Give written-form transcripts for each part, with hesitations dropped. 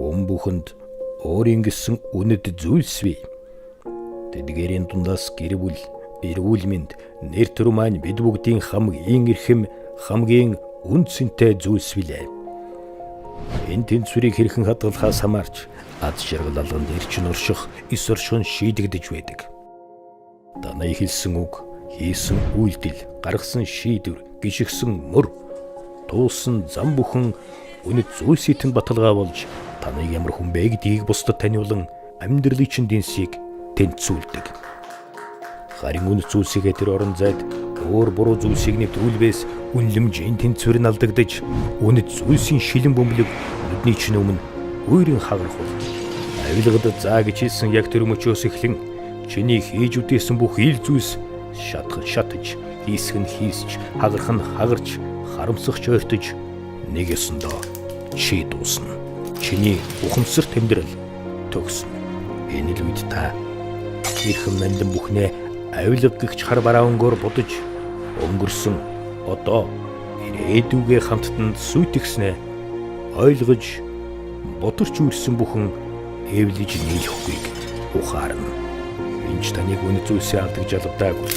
Хүн бүхэнд өөрийн гэсэн үнэт зүйлс бий. Тэдгээрийн дундаас гэр бүл, эрүүл мэнд, нэр төр маань бид бүгдийн хамгийн эрхэм, хамгийн үнцэнтэй зүйлс билээ. Энэ тэнцвэрийг хэрхэн хадгалахаас хамаарч аз жаргал алганд эрчин орших, эс оршин шийдэгдэж байдаг. Данай хэлсэн үг, хийсэн үйлдэл, гаргасан шийдвэр, гიშгсэн мөр, туулсан зам бүхэн үнэт зүйлсийн баталгаа болж таныг ямар хүн бэ гэдгийг бусдад таниулан амьдралын чинь дэнсийг тэнцүүлдэг. Харин үнэт зүйлсийгээ тэр орон зайд өөр буруу зүйлсийг нэвтрүүлбээс үнлэмжийн тэнцвэр нь алдагдаж үнэт зүйлсийн шилэн бөмбөлөг нүдний чинь өмнө өөрийн хагарах бол авилгад заа гэж хэлсэн яг тэр мөчөөс эхлэн чиний хийж үтээсэн бүх ил зүйлс шатаж, хийсг нь хийсч, хагарах нь хагарч, харамсахч ойртож нэг ёсондоо чи дуусна. Чиний ухамсар тэмдрэл төгснө. Энэ л үед та хэрхэн мандан бүхнээ авилга гихч хар бараа өнгөөр будаж өнгөрсөн одоо ирээдүгээ хамттанд сүйтгэснэ ойлгож бодорч үрсэн бүхэн эвлэж нийлэхгүйг ухаарна. Энд таныг үнэ зүйлсээ алдаж алгадаагүй,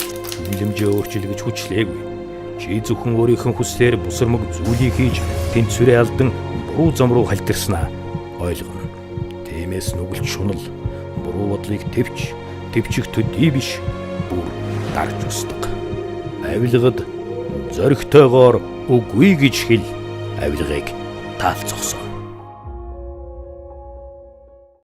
үнлэмжээ өөрчилгөж хүчлээгүй. Чи зөвхөн өөрийнхөө хүслээр бусармаг зүйлийг хийж тэнцвэрээ алдан буруу зам руу халтарснаа ойлгоно. Тиймээс нүгэлт шунал буруу бодлыг төвчих төдий биш бүр дарж устдаг. Авилгад зоригтойгоор үгүй гэж хэл авилгыг таалцсан.